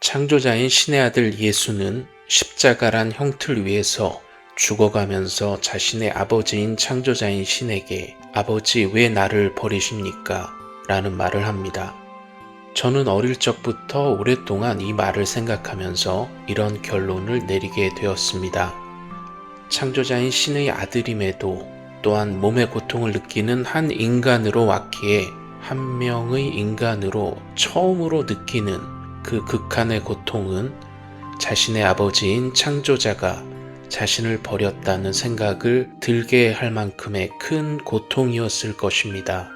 창조자인 신의 아들 예수는 십자가란 형틀 위에서 죽어가면서 자신의 아버지인 창조자인 신에게 "아버지, 왜 나를 버리십니까?" 라는 말을 합니다. 저는 어릴 적부터 오랫동안 이 말을 생각하면서 이런 결론을 내리게 되었습니다. 창조자인 신의 아들임에도 또한 몸의 고통을 느끼는 한 인간으로 왔기에 한 명의 인간으로 처음으로 느끼는 그 극한의 고통은 자신의 아버지인 창조자가 자신을 버렸다는 생각을 들게 할 만큼의 큰 고통이었을 것입니다.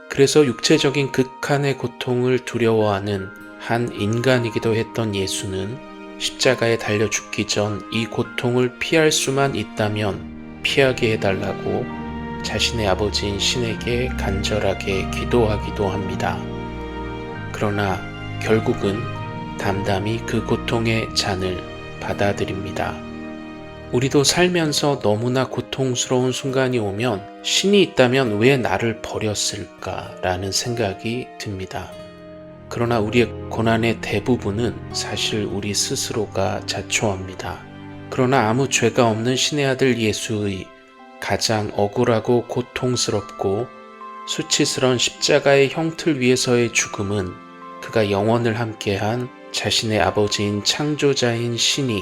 그래서 육체적인 극한의 고통을 두려워하는 한 인간이기도 했던 예수는 십자가에 달려 죽기 전 이 고통을 피할 수만 있다면 피하게 해달라고 자신의 아버지인 신에게 간절하게 기도하기도 합니다. 그러나 결국은 담담히 그 고통의 잔을 받아들입니다. 우리도 살면서 너무나 고통스러운 순간이 오면 신이 있다면 왜 나를 버렸을까라는 생각이 듭니다. 그러나 우리의 고난의 대부분은 사실 우리 스스로가 자초합니다. 그러나 아무 죄가 없는 신의 아들 예수의 가장 억울하고 고통스럽고 수치스러운 십자가의 형틀 위에서의 죽음은 그가 영원을 함께한 자신의 아버지인 창조자인 신이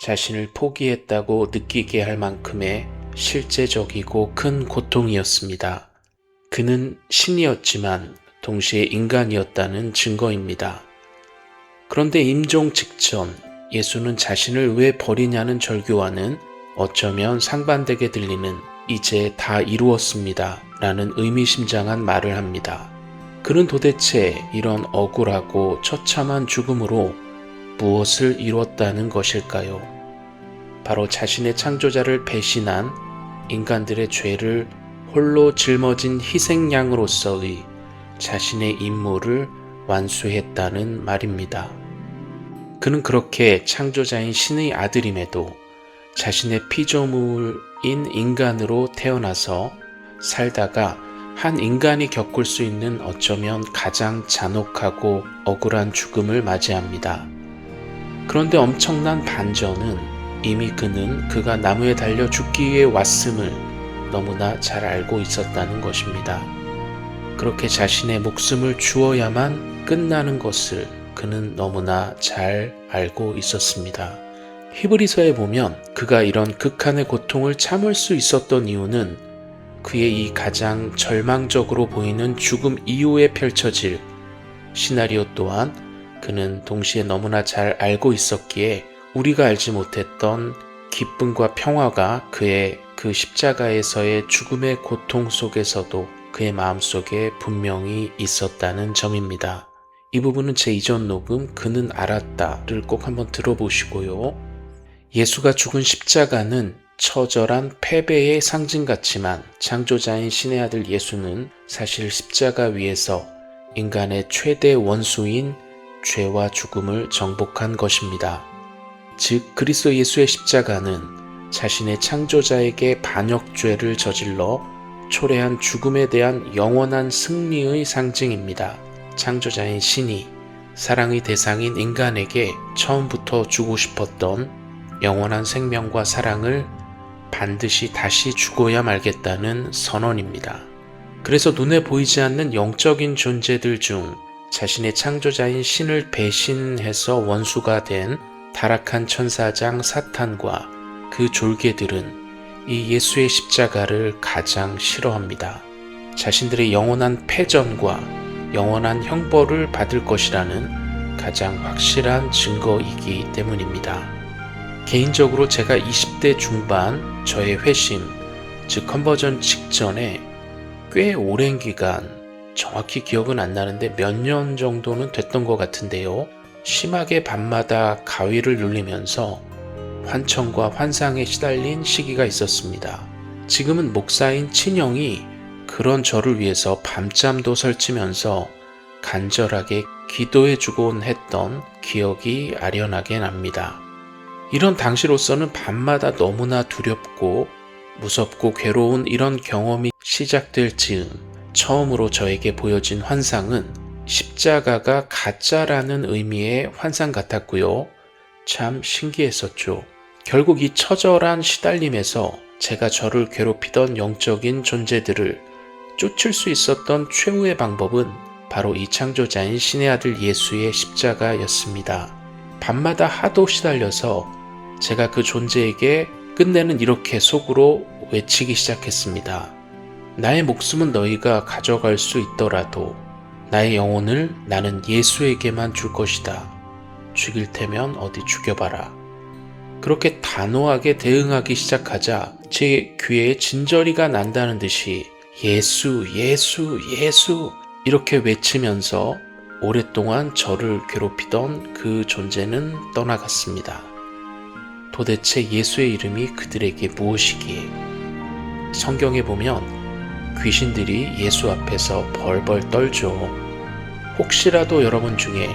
자신을 포기했다고 느끼게 할 만큼의 실제적이고 큰 고통이었습니다. 그는 신이었지만 동시에 인간이었다는 증거입니다. 그런데 임종 직전 예수는 자신을 왜 버리냐는 절규와는 어쩌면 상반되게 들리는 "이제 다 이루었습니다" 라는 의미심장한 말을 합니다. 그는 도대체 이런 억울하고 처참한 죽음으로 무엇을 이뤘다는 것일까요? 바로 자신의 창조자를 배신한 인간들의 죄를 홀로 짊어진 희생양으로서의 자신의 임무를 완수했다는 말입니다. 그는 그렇게 창조자인 신의 아들임에도 자신의 피조물인 인간으로 태어나서 살다가 한 인간이 겪을 수 있는 어쩌면 가장 잔혹하고 억울한 죽음을 맞이합니다. 그런데 엄청난 반전은 이미 그는 그가 나무에 달려 죽기 위해 왔음을 너무나 잘 알고 있었다는 것입니다. 그렇게 자신의 목숨을 주어야만 끝나는 것을 그는 너무나 잘 알고 있었습니다. 히브리서에 보면 그가 이런 극한의 고통을 참을 수 있었던 이유는 그의 이 가장 절망적으로 보이는 죽음 이후에 펼쳐질 시나리오 또한 그는 동시에 너무나 잘 알고 있었기에 우리가 알지 못했던 기쁨과 평화가 그의 그 십자가에서의 죽음의 고통 속에서도 그의 마음속에 분명히 있었다는 점입니다. 이 부분은 제 이전 녹음 "그는 알았다"를 꼭 한번 들어보시고요. 예수가 죽은 십자가는 처절한 패배의 상징 같지만 창조자인 신의 아들 예수는 사실 십자가 위에서 인간의 최대 원수인 죄와 죽음을 정복한 것입니다. 즉 그리스도 예수의 십자가는 자신의 창조자에게 반역죄를 저질러 초래한 죽음에 대한 영원한 승리의 상징입니다. 창조자인 신이 사랑의 대상인 인간에게 처음부터 주고 싶었던 영원한 생명과 사랑을 반드시 다시 주고야 말겠다는 선언입니다. 그래서 눈에 보이지 않는 영적인 존재들 중 자신의 창조자인 신을 배신해서 원수가 된 타락한 천사장 사탄과 그 졸개들은 이 예수의 십자가를 가장 싫어합니다. 자신들의 영원한 패전과 영원한 형벌을 받을 것이라는 가장 확실한 증거이기 때문입니다. 개인적으로 제가 20대 중반 저의 회심, 즉 컨버전 직전에 꽤 오랜 기간, 정확히 기억은 안 나는데 몇 년 정도는 됐던 것 같은데요. 심하게 밤마다 가위를 눌리면서 환청과 환상에 시달린 시기가 있었습니다. 지금은 목사인 친형이 그런 저를 위해서 밤잠도 설치면서 간절하게 기도해주곤 했던 기억이 아련하게 납니다. 이런 당시로서는 밤마다 너무나 두렵고 무섭고 괴로운 이런 경험이 시작될 즈음 처음으로 저에게 보여진 환상은 십자가가 가짜라는 의미의 환상 같았고요. 참 신기했었죠. 결국 이 처절한 시달림에서 제가 저를 괴롭히던 영적인 존재들을 쫓을 수 있었던 최후의 방법은 바로 이 창조자인 신의 아들 예수의 십자가였습니다. 밤마다 하도 시달려서 제가 그 존재에게 끝내는 이렇게 속으로 외치기 시작했습니다. 나의 목숨은 너희가 가져갈 수 있더라도 나의 영혼을 나는 예수에게만 줄 것이다. 죽일 테면 어디 죽여봐라. 그렇게 단호하게 대응하기 시작하자 제 귀에 진저리가 난다는 듯이 예수, 예수, 예수 이렇게 외치면서 오랫동안 저를 괴롭히던 그 존재는 떠나갔습니다. 도대체 예수의 이름이 그들에게 무엇이기에? 성경에 보면 귀신들이 예수 앞에서 벌벌 떨죠. 혹시라도 여러분 중에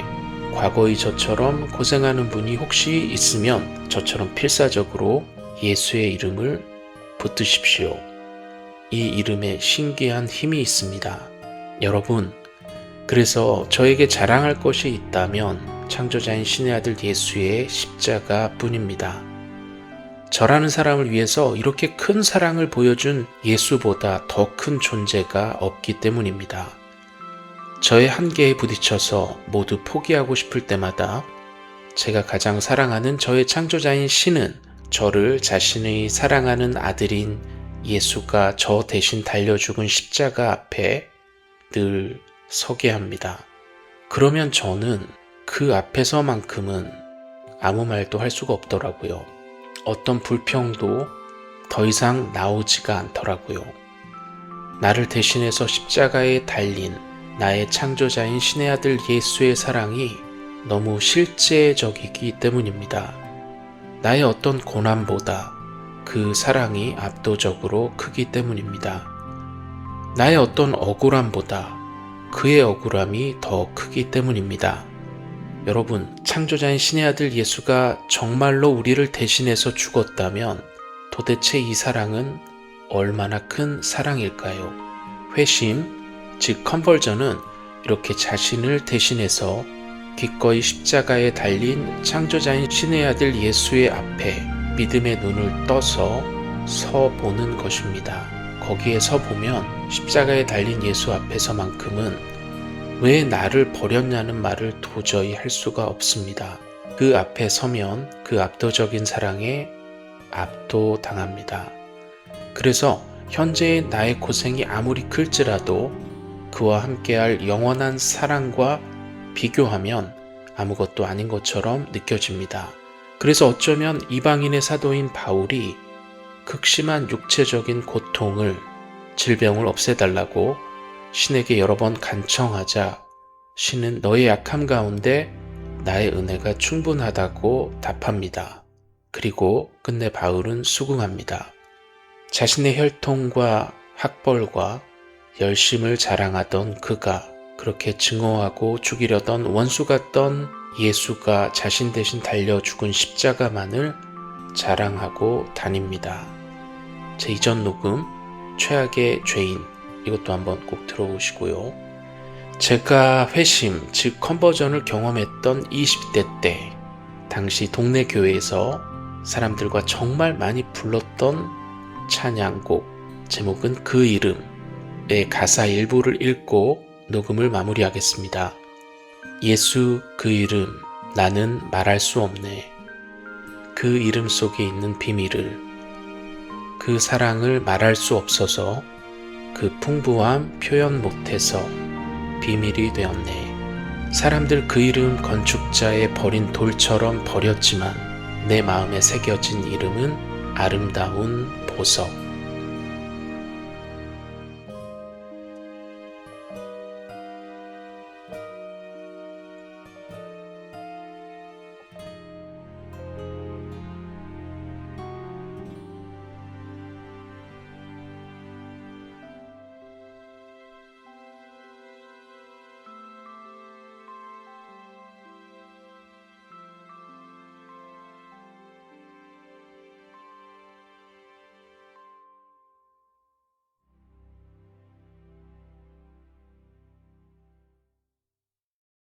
과거의 저처럼 고생하는 분이 혹시 있으면 저처럼 필사적으로 예수의 이름을 붙드십시오. 이 이름에 신기한 힘이 있습니다. 여러분, 그래서 저에게 자랑할 것이 있다면 창조자인 신의 아들 예수의 십자가 뿐입니다. 저라는 사람을 위해서 이렇게 큰 사랑을 보여준 예수보다 더 큰 존재가 없기 때문입니다. 저의 한계에 부딪혀서 모두 포기하고 싶을 때마다 제가 가장 사랑하는 저의 창조자인 신은 저를 자신의 사랑하는 아들인 예수가 저 대신 달려 죽은 십자가 앞에 늘 서게 합니다. 그러면 저는 그 앞에서만큼은 아무 말도 할 수가 없더라고요. 어떤 불평도 더 이상 나오지가 않더라고요. 나를 대신해서 십자가에 달린 나의 창조자인 신의 아들 예수의 사랑이 너무 실제적이기 때문입니다. 나의 어떤 고난보다 그 사랑이 압도적으로 크기 때문입니다. 나의 어떤 억울함보다 그의 억울함이 더 크기 때문입니다. 여러분, 창조자인 신의 아들 예수가 정말로 우리를 대신해서 죽었다면 도대체 이 사랑은 얼마나 큰 사랑일까요? 회심, 즉 컨버전은 이렇게 자신을 대신해서 기꺼이 십자가에 달린 창조자인 신의 아들 예수의 앞에 믿음의 눈을 떠서 서보는 것입니다. 거기에 서보면 십자가에 달린 예수 앞에서만큼은 왜 나를 버렸냐는 말을 도저히 할 수가 없습니다. 그 앞에 서면 그 압도적인 사랑에 압도당합니다. 그래서 현재의 나의 고생이 아무리 클지라도 그와 함께할 영원한 사랑과 비교하면 아무것도 아닌 것처럼 느껴집니다. 그래서 어쩌면 이방인의 사도인 바울이 극심한 육체적인 고통을, 질병을 없애달라고 신에게 여러 번 간청하자 신은 너의 약함 가운데 나의 은혜가 충분하다고 답합니다. 그리고 끝내 바울은 수긍합니다. 자신의 혈통과 학벌과 열심을 자랑하던 그가 그렇게 증오하고 죽이려던 원수 같던 예수가 자신 대신 달려 죽은 십자가만을 자랑하고 다닙니다. 제 이전 녹음 최악의 죄인, 이것도 한번 꼭 들어보시고요. 제가 회심, 즉 컨버전을 경험했던 20대 때 당시 동네 교회에서 사람들과 정말 많이 불렀던 찬양곡 제목은 그 이름의 가사 일부를 읽고 녹음을 마무리하겠습니다. 예수 그 이름 나는 말할 수 없네. 그 이름 속에 있는 비밀을, 그 사랑을 말할 수 없어서 그 풍부함 표현 못해서 비밀이 되었네. 사람들 그 이름 건축자의 버린 돌처럼 버렸지만 내 마음에 새겨진 이름은 아름다운 보석.